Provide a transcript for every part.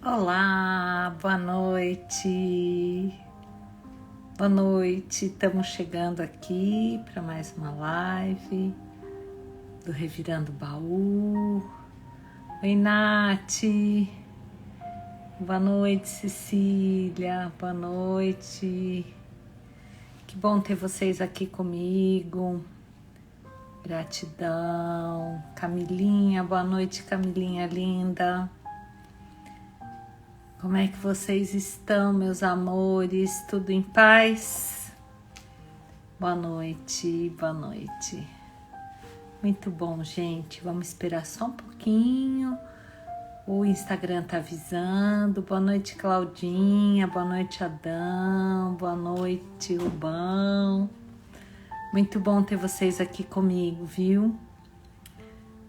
Olá, boa noite. Boa noite, estamos chegando aqui para mais uma live do Revirando Baú. Oi, Nath. Boa noite, Cecília. Boa noite. Que bom ter vocês aqui comigo. Gratidão. Camilinha, boa noite, Camilinha linda. Como é que vocês estão, meus amores? Tudo em paz? Boa noite, boa noite. Muito bom, gente. Vamos esperar só um pouquinho. O Instagram tá avisando. Boa noite, Claudinha. Boa noite, Adão. Boa noite, Rubão. Muito bom ter vocês aqui comigo, viu?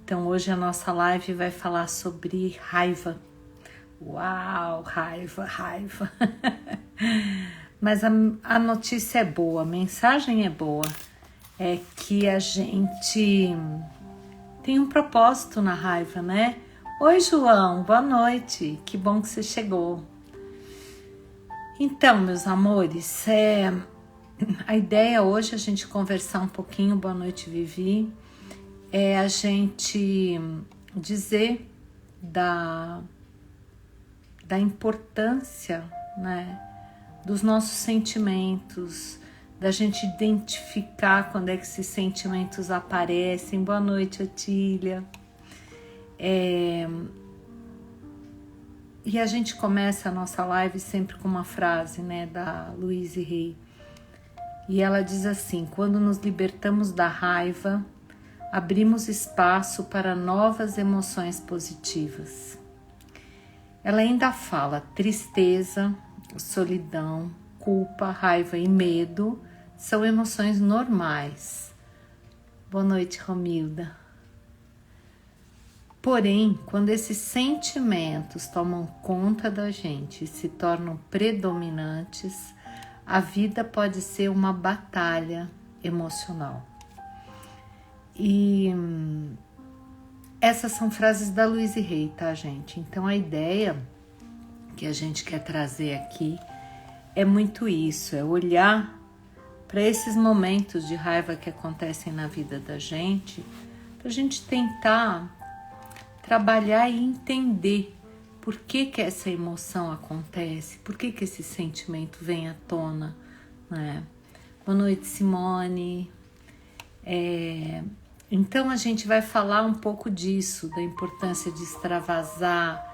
Então, hoje a nossa live vai falar sobre raiva. Uau, raiva. Mas a notícia é boa, a mensagem é boa. É que a gente tem um propósito na raiva, né? Oi, João, boa noite. Que bom que você chegou. Então, meus amores, a ideia hoje é a gente conversar um pouquinho, boa noite, Vivi, é a gente dizer da importância, né, dos nossos sentimentos, da gente identificar quando é que esses sentimentos aparecem. Boa noite, Otília. E a gente começa a nossa live sempre com uma frase, né, da Louise Hay. E ela diz assim: quando nos libertamos da raiva, abrimos espaço para novas emoções positivas. Ela ainda fala: tristeza, solidão, culpa, raiva e medo são emoções normais. Boa noite, Romilda. Porém, quando esses sentimentos tomam conta da gente e se tornam predominantes, a vida pode ser uma batalha emocional. E essas são frases da Louise Hay, tá, gente? Então, a ideia que a gente quer trazer aqui é muito isso, é olhar para esses momentos de raiva que acontecem na vida da gente, para a gente tentar trabalhar e entender por que essa emoção acontece, por que esse sentimento vem à tona, né? Boa noite, Simone. Então a gente vai falar um pouco disso, da importância de extravasar,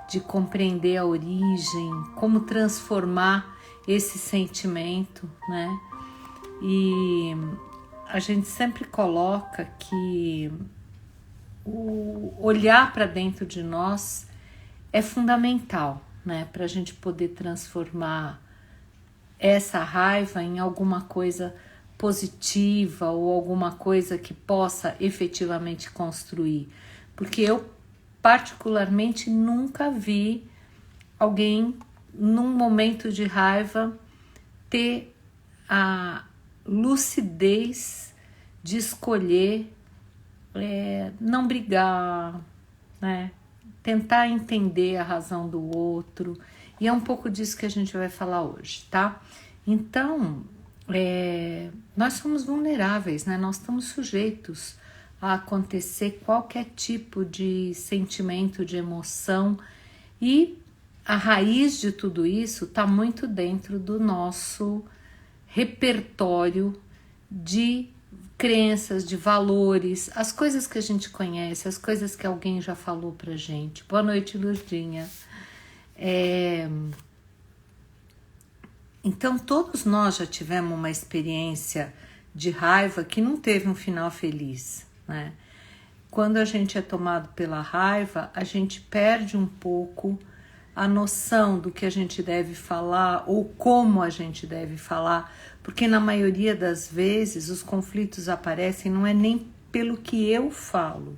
de compreender a origem, como transformar esse sentimento, né? E a gente sempre coloca que o olhar para dentro de nós é fundamental, né? Para a gente poder transformar essa raiva em alguma coisa positiva ou alguma coisa que possa efetivamente construir. Porque eu, particularmente, nunca vi alguém, num momento de raiva, ter a lucidez de escolher não brigar, né? Tentar entender a razão do outro. E é um pouco disso que a gente vai falar hoje, tá? Então, nós somos vulneráveis, né? Nós estamos sujeitos a acontecer qualquer tipo de sentimento, de emoção, e a raiz de tudo isso está muito dentro do nosso repertório de crenças, de valores, as coisas que a gente conhece, as coisas que alguém já falou pra gente. Boa noite, Lurdinha. Então, todos nós já tivemos uma experiência de raiva que não teve um final feliz, né? Quando a gente é tomado pela raiva, a gente perde um pouco a noção do que a gente deve falar ou como a gente deve falar, porque na maioria das vezes os conflitos aparecem não é nem pelo que eu falo,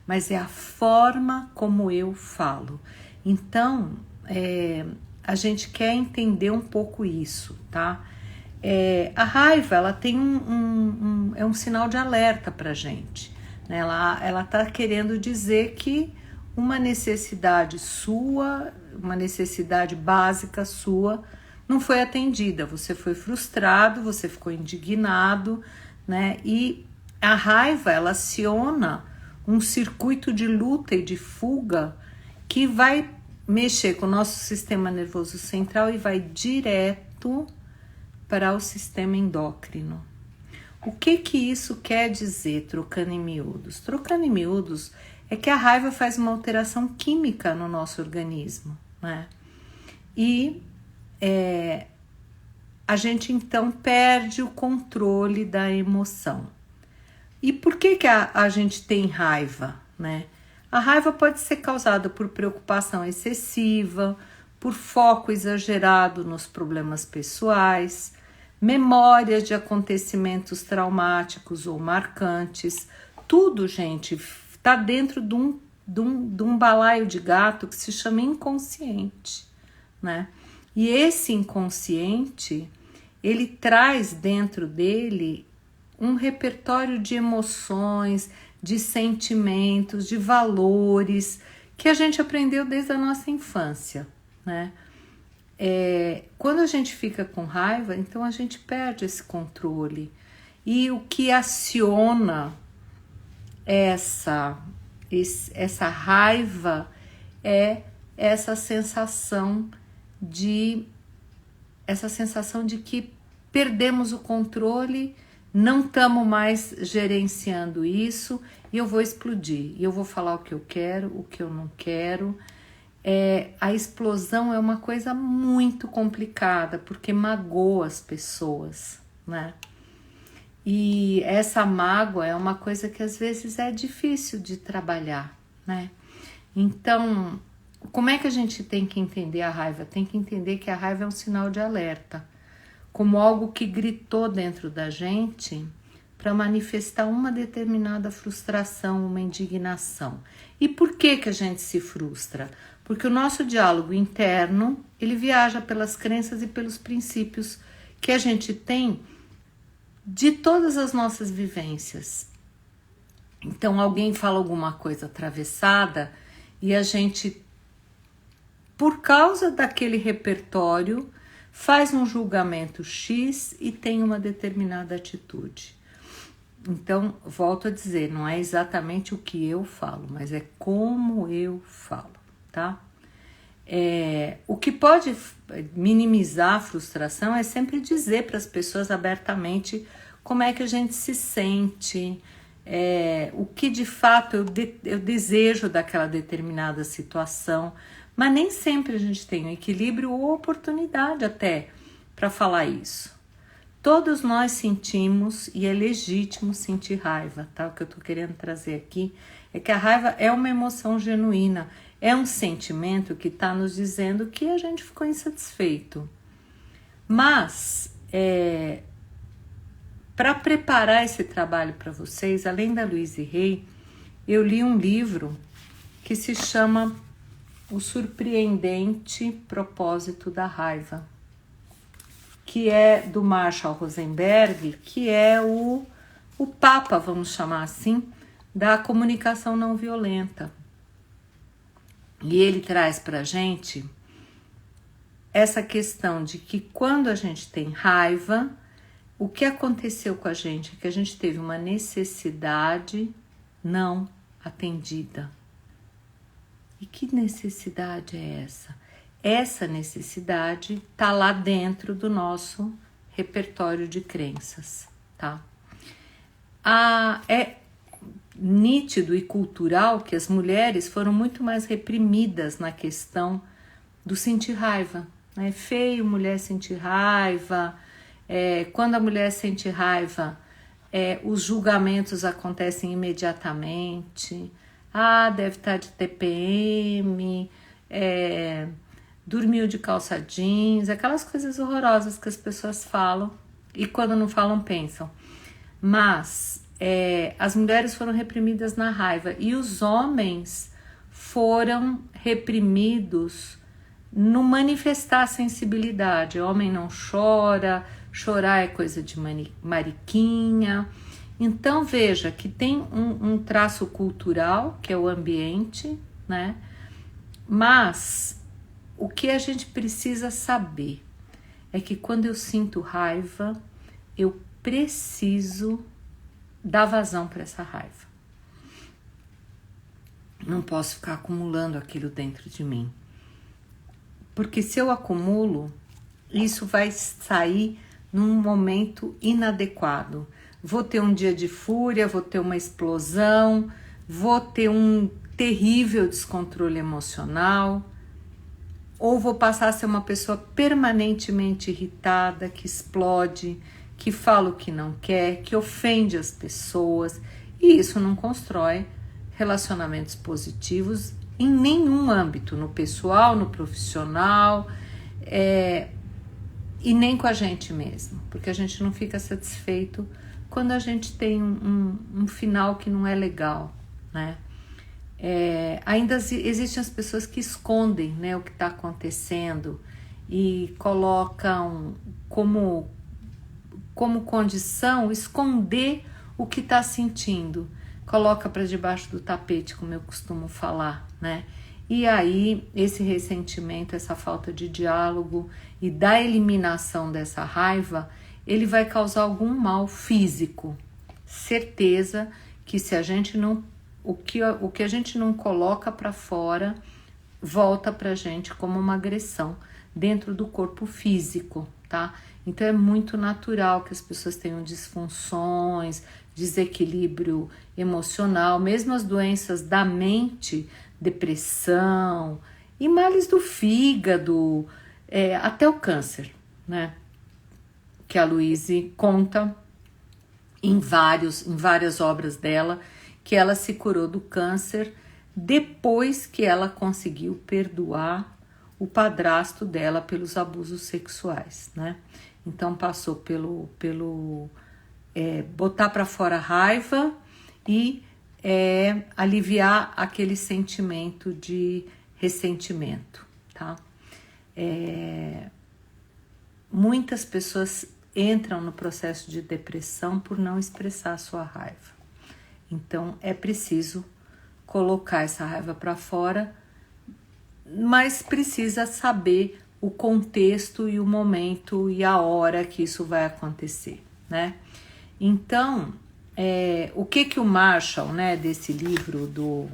mas é a forma como eu falo. Então, a gente quer entender um pouco isso, tá? A raiva, ela tem um sinal de alerta pra gente, né? Ela tá querendo dizer que uma necessidade sua, uma necessidade básica sua, não foi atendida. Você foi frustrado, você ficou indignado, né? E a raiva, ela aciona um circuito de luta e de fuga que vai mexer com o nosso sistema nervoso central e vai direto para o sistema endócrino. O que isso quer dizer, trocando em miúdos? Trocando em miúdos é que a raiva faz uma alteração química no nosso organismo, né? E a gente então perde o controle da emoção. E por que a gente tem raiva, né? A raiva pode ser causada por preocupação excessiva, por foco exagerado nos problemas pessoais, memórias de acontecimentos traumáticos ou marcantes. Tudo, gente, está dentro de um balaio de gato que se chama inconsciente, né? E esse inconsciente, ele traz dentro dele um repertório de emoções, de sentimentos, de valores que a gente aprendeu desde a nossa infância, né? Quando a gente fica com raiva, então a gente perde esse controle. E o que aciona essa raiva é essa sensação de que perdemos o controle, não estamos mais gerenciando isso e eu vou explodir. E eu vou falar o que eu quero, o que eu não quero. A explosão é uma coisa muito complicada porque magoa as pessoas, né? E essa mágoa é uma coisa que às vezes é difícil de trabalhar, né? Então, como é que a gente tem que entender a raiva? Tem que entender que a raiva é um sinal de alerta, como algo que gritou dentro da gente para manifestar uma determinada frustração, uma indignação. E por que a gente se frustra? Porque o nosso diálogo interno, ele viaja pelas crenças e pelos princípios que a gente tem de todas as nossas vivências. Então, alguém fala alguma coisa atravessada e a gente, por causa daquele repertório, faz um julgamento X e tem uma determinada atitude. Então, volto a dizer, não é exatamente o que eu falo, mas é como eu falo, tá? O que pode minimizar a frustração é sempre dizer para as pessoas abertamente como é que a gente se sente, o que de fato eu desejo daquela determinada situação, mas nem sempre a gente tem um equilíbrio ou oportunidade até para falar isso. Todos nós sentimos e é legítimo sentir raiva, tá? O que eu tô querendo trazer aqui é que a raiva é uma emoção genuína, é um sentimento que está nos dizendo que a gente ficou insatisfeito. Mas, para preparar esse trabalho para vocês, além da Louise Hay, eu li um livro que se chama O Surpreendente Propósito da Raiva, que é do Marshall Rosenberg, que é o papa, vamos chamar assim, da comunicação não violenta. E ele traz para a gente essa questão de que quando a gente tem raiva, o que aconteceu com a gente é que a gente teve uma necessidade não atendida. E que necessidade é essa? Essa necessidade está lá dentro do nosso repertório de crenças, tá? É nítido e cultural que as mulheres foram muito mais reprimidas na questão do sentir raiva. É feio mulher sentir raiva. Quando a mulher sente raiva, os julgamentos acontecem imediatamente. Deve estar de TPM, dormiu de calça jeans, aquelas coisas horrorosas que as pessoas falam e quando não falam pensam. Mas as mulheres foram reprimidas na raiva e os homens foram reprimidos no manifestar sensibilidade. O homem não chora, chorar é coisa de mariquinha. Então veja que tem um traço cultural, que é o ambiente, né? Mas o que a gente precisa saber é que quando eu sinto raiva, eu preciso dar vazão para essa raiva. Não posso ficar acumulando aquilo dentro de mim. Porque se eu acumulo, isso vai sair num momento inadequado. Vou ter um dia de fúria, vou ter uma explosão, vou ter um terrível descontrole emocional, ou vou passar a ser uma pessoa permanentemente irritada, que explode, que fala o que não quer, que ofende as pessoas, e isso não constrói relacionamentos positivos em nenhum âmbito, no pessoal, no profissional, e nem com a gente mesmo, porque a gente não fica satisfeito quando a gente tem um final que não é legal, né? Ainda existem as pessoas que escondem, né, o que está acontecendo e colocam como condição esconder o que está sentindo, coloca para debaixo do tapete, como eu costumo falar, né? E aí esse ressentimento, essa falta de diálogo e da eliminação dessa raiva, ele vai causar algum mal físico. Certeza que se a gente não o que a gente não coloca para fora volta pra gente como uma agressão dentro do corpo físico, tá? Então é muito natural que as pessoas tenham disfunções, desequilíbrio emocional, mesmo as doenças da mente, depressão e males do fígado, até o câncer, né? Que a Louise conta em várias obras dela, que ela se curou do câncer depois que ela conseguiu perdoar o padrasto dela pelos abusos sexuais, né? Então passou pelo botar para fora a raiva e aliviar aquele sentimento de ressentimento, tá? Muitas pessoas entram no processo de depressão por não expressar a sua raiva. Então é preciso colocar essa raiva para fora, mas precisa saber o contexto e o momento e a hora que isso vai acontecer, né? Então, o que o Marshall, né, desse livro do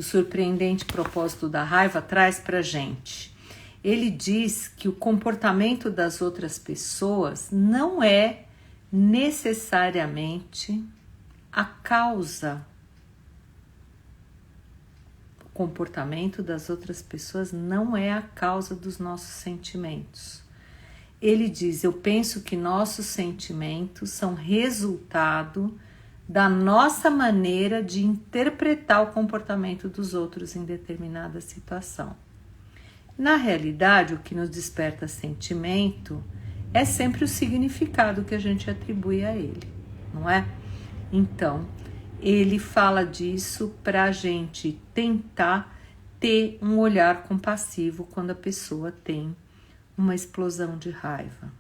Surpreendente Propósito da Raiva traz pra gente? Ele diz que o comportamento das outras pessoas não é necessariamente a causa. O comportamento das outras pessoas não é a causa dos nossos sentimentos. Ele diz: eu penso que nossos sentimentos são resultado da nossa maneira de interpretar o comportamento dos outros em determinada situação. Na realidade, o que nos desperta sentimento é sempre o significado que a gente atribui a ele, não é? Então, ele fala disso para a gente tentar ter um olhar compassivo quando a pessoa tem uma explosão de raiva.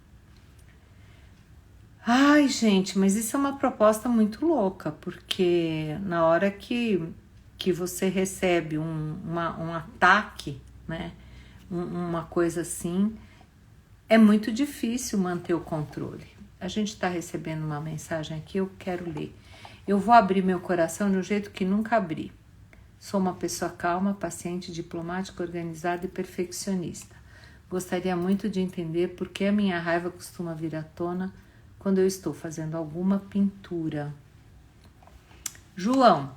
Ai, gente, mas isso é uma proposta muito louca, porque na hora que você recebe um ataque, né, uma coisa assim, é muito difícil manter o controle. A gente está recebendo uma mensagem aqui, eu quero ler. Eu vou abrir meu coração de um jeito que nunca abri. Sou uma pessoa calma, paciente, diplomática, organizada e perfeccionista. Gostaria muito de entender por que a minha raiva costuma vir à tona quando eu estou fazendo alguma pintura. João,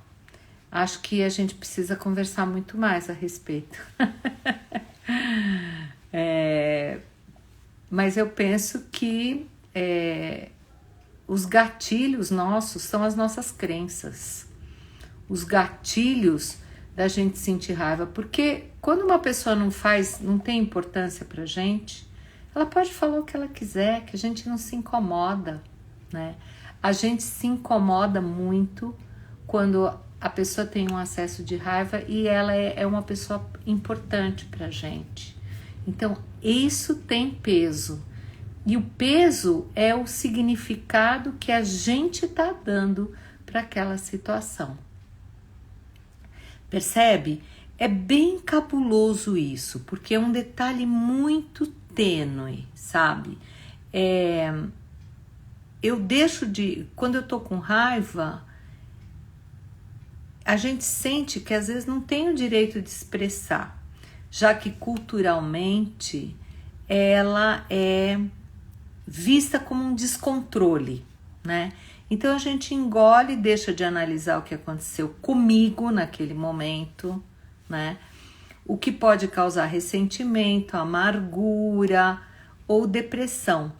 acho que a gente precisa conversar muito mais a respeito. Mas eu penso que os gatilhos nossos são as nossas crenças. Os gatilhos da gente sentir raiva. Porque quando uma pessoa não tem importância pra gente, ela pode falar o que ela quiser, que a gente não se incomoda, né? A gente se incomoda muito quando a pessoa tem um acesso de raiva e ela é uma pessoa importante pra gente. Então, isso tem peso. E o peso é o significado que a gente está dando para aquela situação. Percebe? É bem cabuloso isso, porque é um detalhe muito tênue, sabe? Eu deixo de... Quando eu tô com raiva, a gente sente que às vezes não tem o direito de expressar, já que culturalmente ela é vista como um descontrole, né? Então a gente engole e deixa de analisar o que aconteceu comigo naquele momento, né? O que pode causar ressentimento, amargura ou depressão.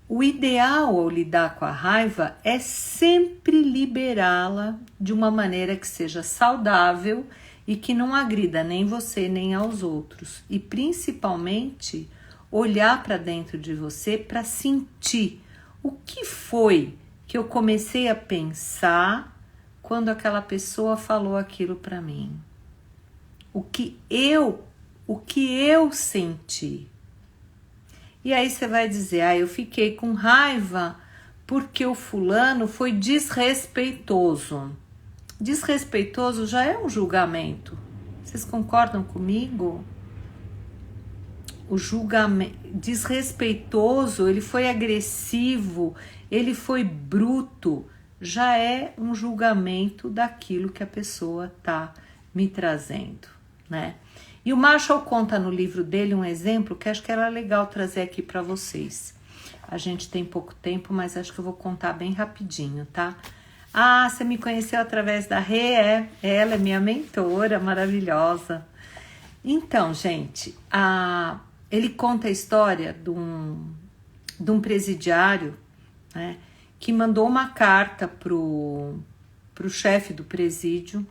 O ideal ao lidar com a raiva é sempre liberá-la de uma maneira que seja saudável e que não agrida nem você nem aos outros. E principalmente olhar para dentro de você para sentir o que foi que eu comecei a pensar quando aquela pessoa falou aquilo para mim. O que eu senti. E aí você vai dizer, eu fiquei com raiva porque o fulano foi desrespeitoso. Desrespeitoso já é um julgamento. Vocês concordam comigo? O julgamento desrespeitoso, ele foi agressivo, ele foi bruto, já é um julgamento daquilo que a pessoa está me trazendo, né? E o Marshall conta no livro dele um exemplo que acho que era legal trazer aqui para vocês. A gente tem pouco tempo, mas acho que eu vou contar bem rapidinho, tá? Você me conheceu através da Rê, ela é minha mentora maravilhosa. Então, gente, ele conta a história de um presidiário, né, que mandou uma carta pro chefe do presídio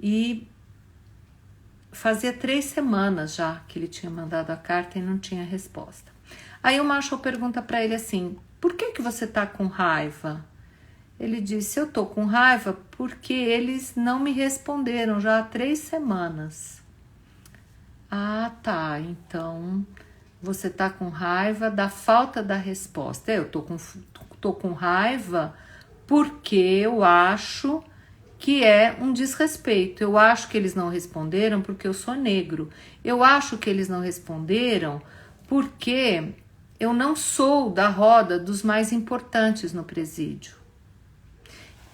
e fazia 3 semanas já que ele tinha mandado a carta e não tinha resposta. Aí o Marshall pergunta para ele assim, por que você tá com raiva? Ele disse, eu tô com raiva porque eles não me responderam já há 3 semanas. Tá, então você tá com raiva da falta da resposta. Eu tô com raiva porque eu acho que é um desrespeito. Eu acho que eles não responderam porque eu sou negro. Eu acho que eles não responderam porque eu não sou da roda dos mais importantes no presídio.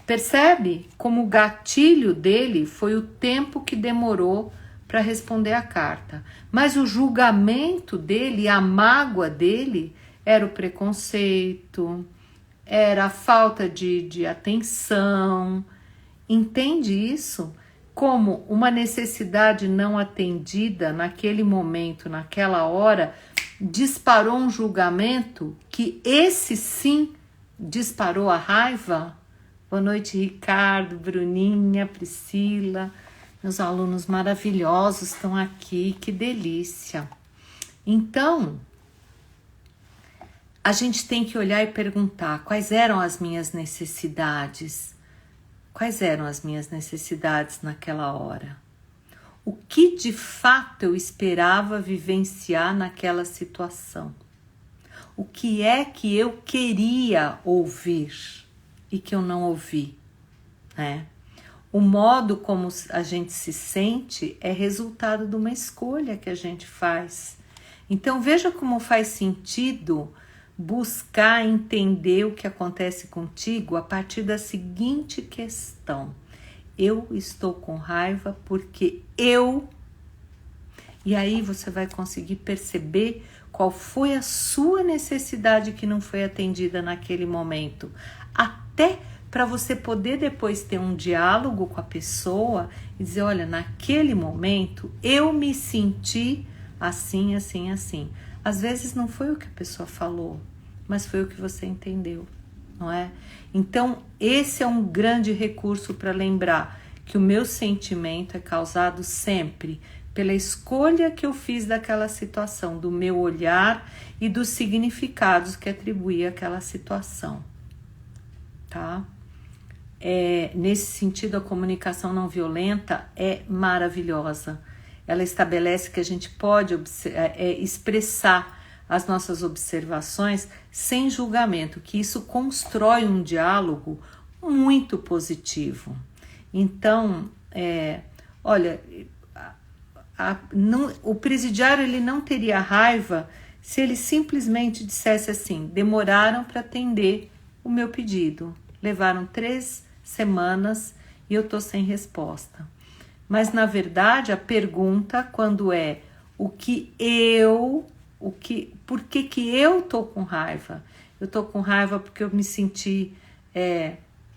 Percebe como o gatilho dele foi o tempo que demorou para responder a carta. Mas o julgamento dele, a mágoa dele, era o preconceito, era a falta de atenção. Entende isso? Como uma necessidade não atendida naquele momento, naquela hora, disparou um julgamento que esse sim disparou a raiva? Boa noite, Ricardo, Bruninha, Priscila, meus alunos maravilhosos estão aqui, que delícia. Então, a gente tem que olhar e perguntar quais eram as minhas necessidades. Quais eram as minhas necessidades naquela hora? O que de fato eu esperava vivenciar naquela situação? O que é que eu queria ouvir e que eu não ouvi, né? O modo como a gente se sente é resultado de uma escolha que a gente faz. Então veja como faz sentido buscar entender o que acontece contigo a partir da seguinte questão. Eu estou com raiva porque eu... E aí você vai conseguir perceber qual foi a sua necessidade que não foi atendida naquele momento. Até para você poder depois ter um diálogo com a pessoa e dizer, olha, naquele momento eu me senti assim, assim, assim. Às vezes não foi o que a pessoa falou, mas foi o que você entendeu, não é? Então, esse é um grande recurso para lembrar que o meu sentimento é causado sempre pela escolha que eu fiz daquela situação, do meu olhar e dos significados que atribuí àquela situação, tá? Nesse sentido, a comunicação não violenta é maravilhosa. Ela estabelece que a gente pode expressar as nossas observações sem julgamento, que isso constrói um diálogo muito positivo. Então, olha, o presidiário ele não teria raiva se ele simplesmente dissesse assim: demoraram para atender o meu pedido, levaram 3 semanas e eu tô sem resposta. Mas na verdade a pergunta, quando é por que eu tô com raiva? Eu tô com raiva porque eu me senti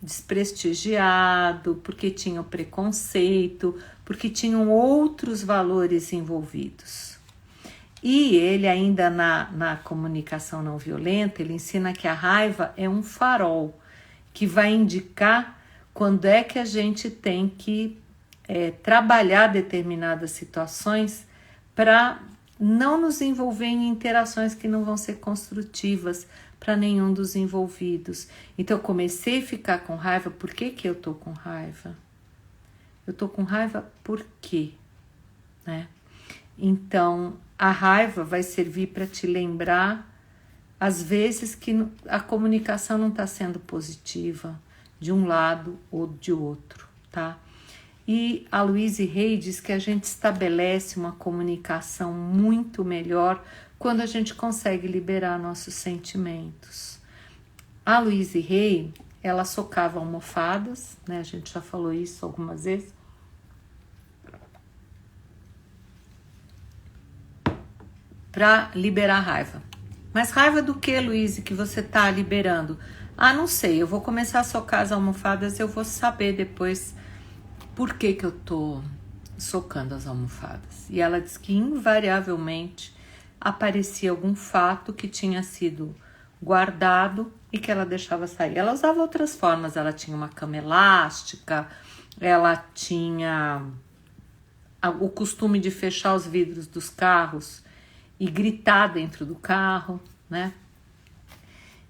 desprestigiado, porque tinha o preconceito, porque tinham outros valores envolvidos. E ele ainda na comunicação não violenta, ele ensina que a raiva é um farol que vai indicar quando é que a gente tem que trabalhar determinadas situações para não nos envolver em interações que não vão ser construtivas para nenhum dos envolvidos. Então eu comecei a ficar com raiva. Por que eu tô com raiva? Eu tô com raiva por quê? Né? Então a raiva vai servir para te lembrar às vezes que a comunicação não está sendo positiva de um lado ou de outro, tá? E a Louise Hay diz que a gente estabelece uma comunicação muito melhor quando a gente consegue liberar nossos sentimentos. A Louise Hay, ela socava almofadas, né? A gente já falou isso algumas vezes. Para liberar raiva. Mas raiva do que, Louise, que você tá liberando? Ah, não sei, eu vou começar a socar as almofadas, eu vou saber depois por que eu tô socando as almofadas. E ela diz que invariavelmente aparecia algum fato que tinha sido guardado e que ela deixava sair. Ela usava outras formas, ela tinha uma cama elástica, ela tinha o costume de fechar os vidros dos carros e gritar dentro do carro, né?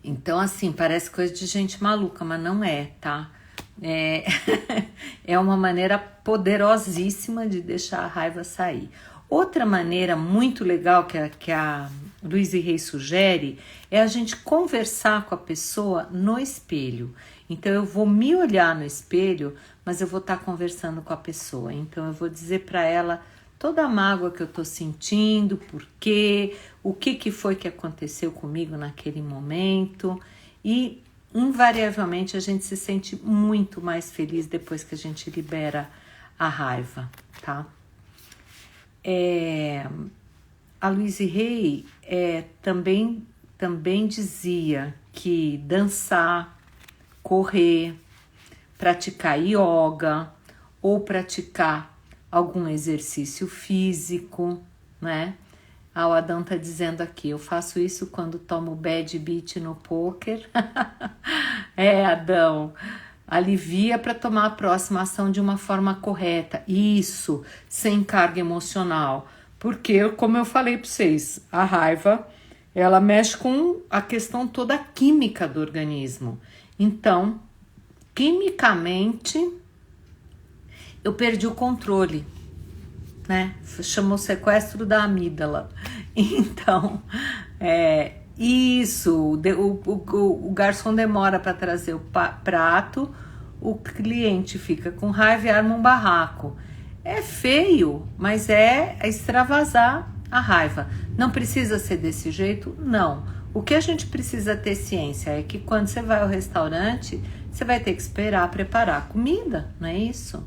Então, assim, parece coisa de gente maluca, mas não é, tá? É uma maneira poderosíssima de deixar a raiva sair. Outra maneira muito legal que a Louise Hay sugere é a gente conversar com a pessoa no espelho. Então eu vou me olhar no espelho, mas eu vou estar conversando com a pessoa. Então eu vou dizer para ela toda a mágoa que eu tô sentindo, por quê, o que foi que aconteceu comigo naquele momento, e invariavelmente a gente se sente muito mais feliz depois que a gente libera a raiva, tá? A Louise Hay também dizia que dançar, correr, praticar yoga ou praticar algum exercício físico, né? O Adão tá dizendo aqui, eu faço isso quando tomo bad beat no poker. Adão, alivia para tomar a próxima ação de uma forma correta. Isso, sem carga emocional. Porque, como eu falei para vocês, a raiva, ela mexe com a questão toda química do organismo. Então, quimicamente, eu perdi o controle, né? Chamou sequestro da amígdala. Então, isso, o garçom demora para trazer o prato, o cliente fica com raiva e arma um barraco. É feio, mas é extravasar a raiva. Não precisa ser desse jeito? Não. O que a gente precisa ter ciência é que quando você vai ao restaurante, você vai ter que esperar preparar a comida, não é isso?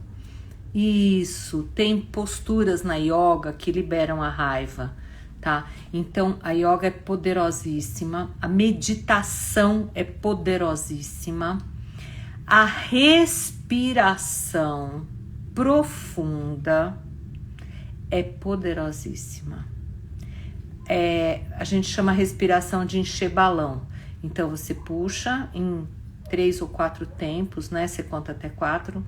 Isso, tem posturas na yoga que liberam a raiva, tá? Então, a yoga é poderosíssima, a meditação é poderosíssima, a respiração profunda é poderosíssima. A gente chama respiração de encher balão. Então, você puxa em 3 ou 4 tempos, né? Você conta até 4.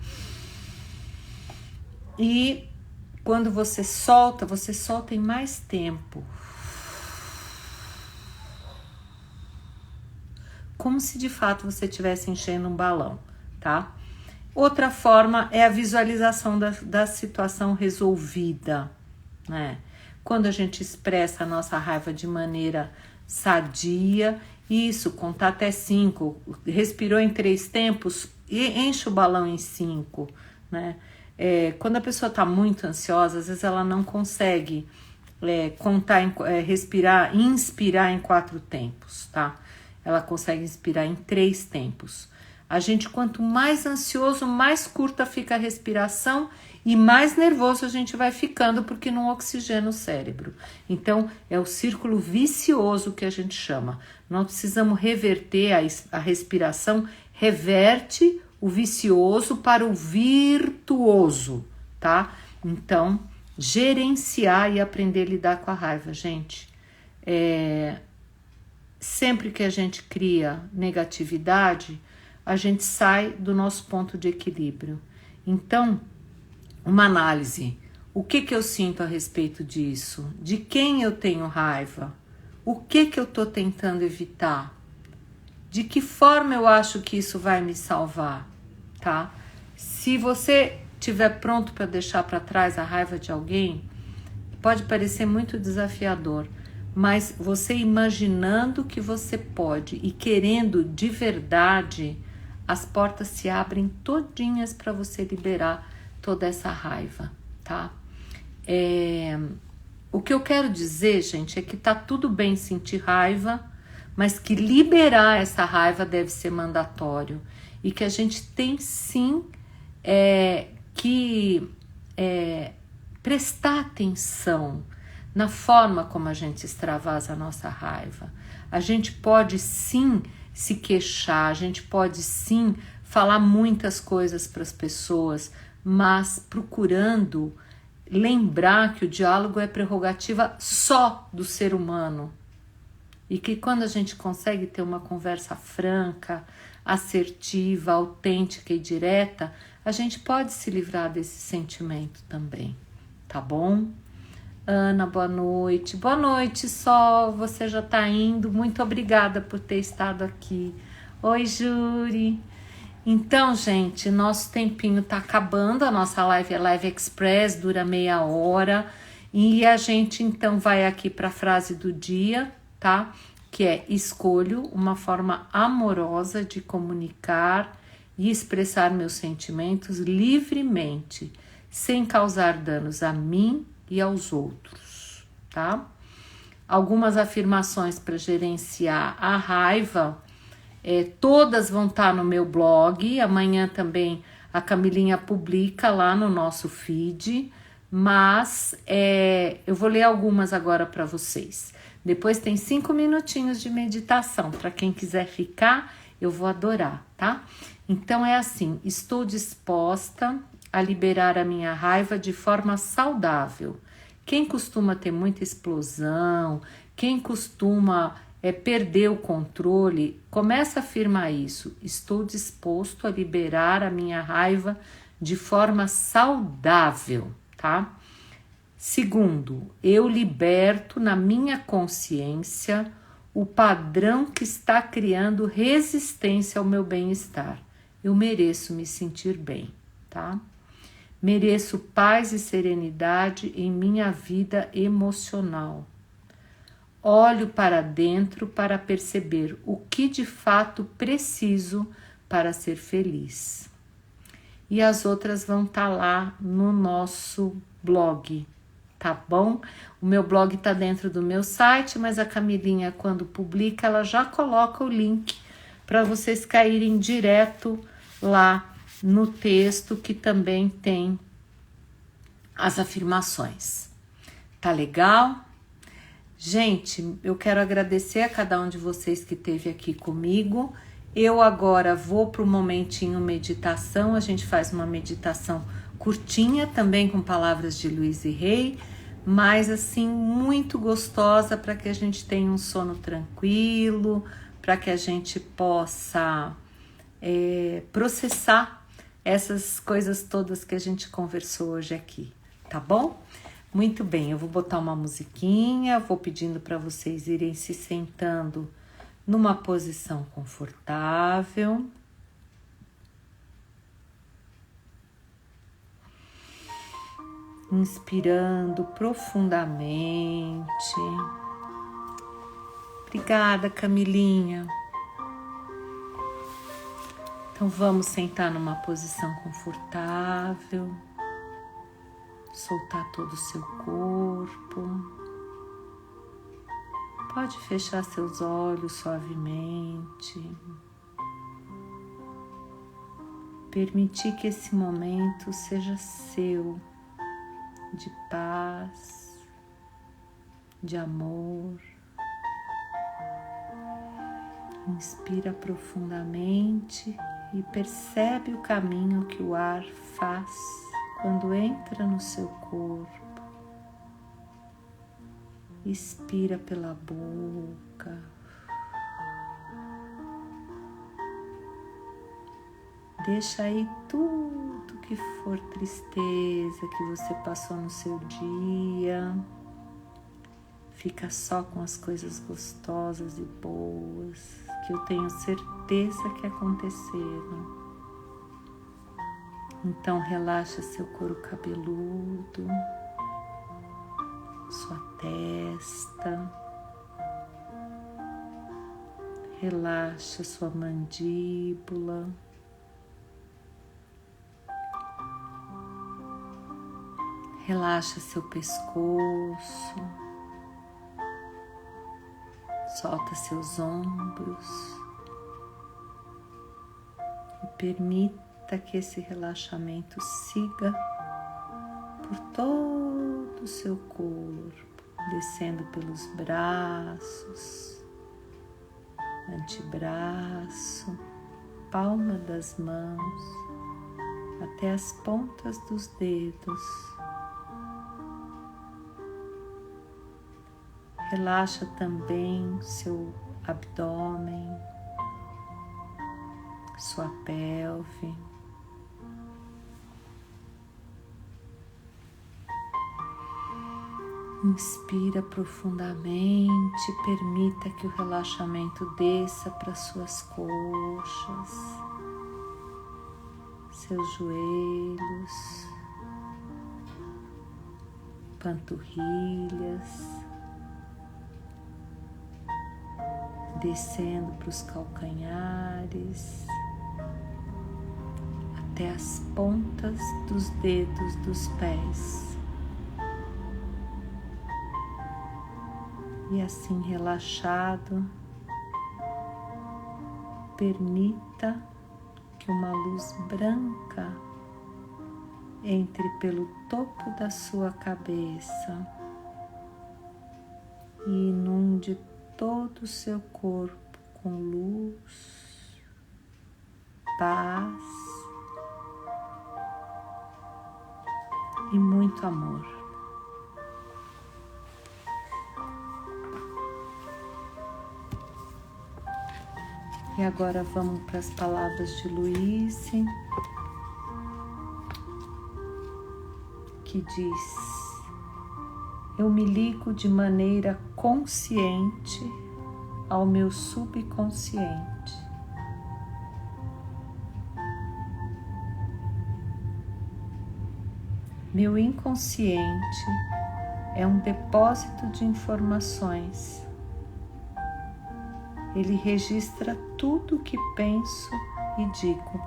E quando você solta em mais tempo. Como se de fato você estivesse enchendo um balão, tá? Outra forma é a visualização da situação resolvida, né? Quando a gente expressa a nossa raiva de maneira sadia, isso, contar até 5, respirou em 3 tempos e enche o balão em 5, né? quando a pessoa está muito ansiosa, às vezes ela não consegue inspirar em 4 tempos, tá? Ela consegue inspirar em 3 tempos. A gente, quanto mais ansioso, mais curta fica a respiração e mais nervoso a gente vai ficando, porque não oxigena o cérebro. Então, é o círculo vicioso que a gente chama. Nós precisamos reverter a respiração, reverte o vicioso para o virtuoso, tá? Então, gerenciar e aprender a lidar com a raiva, gente. Sempre que a gente cria negatividade, a gente sai do nosso ponto de equilíbrio. Então, uma análise. O que eu sinto a respeito disso? De quem eu tenho raiva? O que eu estou tentando evitar? De que forma eu acho que isso vai me salvar? Tá? Se você estiver pronto para deixar para trás a raiva de alguém, pode parecer muito desafiador, mas você imaginando que você pode e querendo de verdade, as portas se abrem todinhas para você liberar toda essa raiva, tá? O que eu quero dizer, gente, é que tá tudo bem sentir raiva, mas que liberar essa raiva deve ser mandatório e que a gente tem sim que prestar atenção na forma como a gente extravasa a nossa raiva. A gente pode sim se queixar, a gente pode sim falar muitas coisas para as pessoas, mas procurando lembrar que o diálogo é prerrogativa só do ser humano e que quando a gente consegue ter uma conversa franca, assertiva, autêntica e direta, a gente pode se livrar desse sentimento também, tá bom? Ana, boa noite. Boa noite, Sol. Você já tá indo. Muito obrigada por ter estado aqui. Oi, Júri. Então, gente, nosso tempinho tá acabando. A nossa live é Live Express, dura meia hora. E a gente, então, vai aqui para a frase do dia, tá? Que é: escolho uma forma amorosa de comunicar e expressar meus sentimentos livremente, sem causar danos a mim e aos outros, tá? Algumas afirmações para gerenciar a raiva, todas vão estar no meu blog. Amanhã também a Camilinha publica lá no nosso feed, mas eu vou ler algumas agora para vocês. Depois tem 5 minutinhos de meditação, para quem quiser ficar, eu vou adorar, tá? Então é assim: estou disposta a liberar a minha raiva de forma saudável. Quem costuma ter muita explosão, quem costuma perder o controle, começa a afirmar isso: estou disposto a liberar a minha raiva de forma saudável, tá? Segundo, eu liberto na minha consciência o padrão que está criando resistência ao meu bem-estar. Eu mereço me sentir bem, tá? Mereço paz e serenidade em minha vida emocional. Olho para dentro para perceber o que de fato preciso para ser feliz. E as outras vão estar lá no nosso blog, tá bom? O meu blog está dentro do meu site, mas a Camilinha, quando publica, ela já coloca o link para vocês caírem direto lá no texto, que também tem as afirmações. Tá legal? Gente, eu quero agradecer a cada um de vocês que esteve aqui comigo. Eu agora vou para o momentinho meditação. A gente faz uma meditação curtinha, também com palavras de Louise Hay, mas assim, muito gostosa, para que a gente tenha um sono tranquilo, para que a gente possa processar essas coisas todas que a gente conversou hoje aqui, tá bom? Muito bem, eu vou botar uma musiquinha, vou pedindo para vocês irem se sentando numa posição confortável. Inspirando profundamente. Obrigada, Camilinha. Então vamos sentar numa posição confortável. soltar todo o seu corpo. Pode fechar seus olhos suavemente. Permitir que esse momento seja seu, de paz, de amor. Inspira profundamente e percebe o caminho que o ar faz quando entra no seu corpo. Expira pela boca. Deixa aí tudo que for tristeza que você passou no seu dia. Fica só com as coisas gostosas e boas que eu tenho certeza que aconteceram. Então relaxa seu couro cabeludo, sua testa, relaxa sua mandíbula, relaxa seu pescoço, solta seus ombros e permita que esse relaxamento siga por todo o seu corpo, descendo pelos braços, antebraço, palma das mãos, até as pontas dos dedos. Relaxa também seu abdômen, sua pelve. Inspira profundamente, permita que o relaxamento desça para suas coxas, seus joelhos, panturrilhas, descendo para os calcanhares, até as pontas dos dedos dos pés. E assim relaxado, permita que uma luz branca entre pelo topo da sua cabeça e inunde todo o seu corpo com luz, paz e muito amor. E agora vamos para as palavras de Luiz, que diz: eu me ligo de maneira consciente ao meu subconsciente. Meu inconsciente é um depósito de informações. Ele registra tudo o que penso e digo.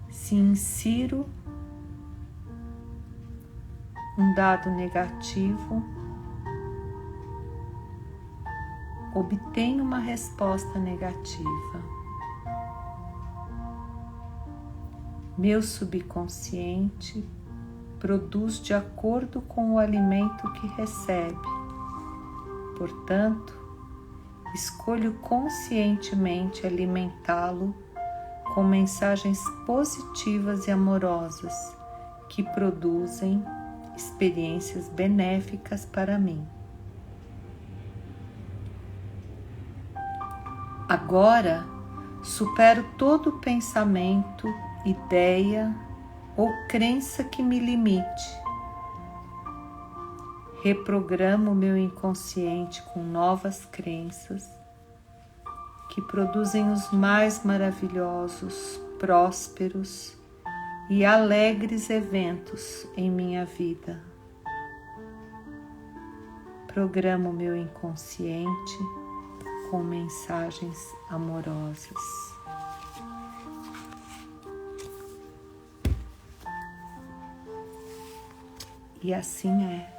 Se insiro um dado negativo, obtenho uma resposta negativa. Meu subconsciente produz de acordo com o alimento que recebe. Portanto, escolho conscientemente alimentá-lo com mensagens positivas e amorosas que produzem experiências benéficas para mim. Agora, supero todo pensamento, ideia ou crença que me limite. Reprogramo meu inconsciente com novas crenças que produzem os mais maravilhosos, prósperos e alegres eventos em minha vida. Programo meu inconsciente com mensagens amorosas. E assim é.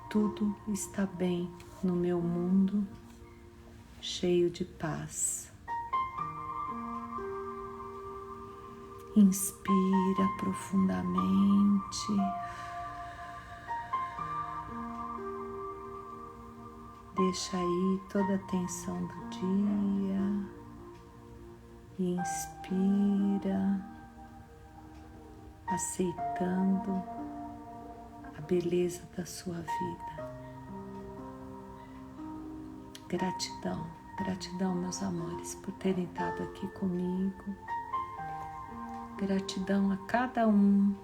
Tudo está bem no meu mundo, cheio de paz. Inspira profundamente. Deixa aí toda a tensão do dia. E inspira, aceitando a beleza da sua vida. Gratidão, gratidão, meus amores, por terem estado aqui comigo. Gratidão a cada um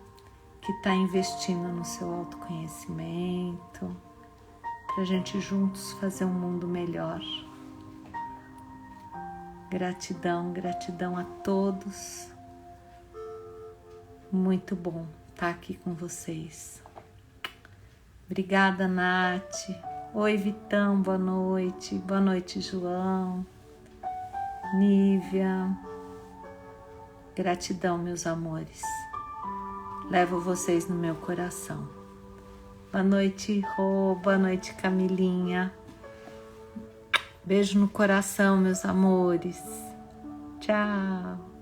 que está investindo no seu autoconhecimento, para a gente juntos fazer um mundo melhor. Gratidão, gratidão a todos. Muito bom estar aqui com vocês. Obrigada, Nath. Oi, Vitão, boa noite. Boa noite, João. Nívia. Gratidão, meus amores. Levo vocês no meu coração. Boa noite, Rô. Boa noite, Camilinha. Beijo no coração, meus amores. Tchau.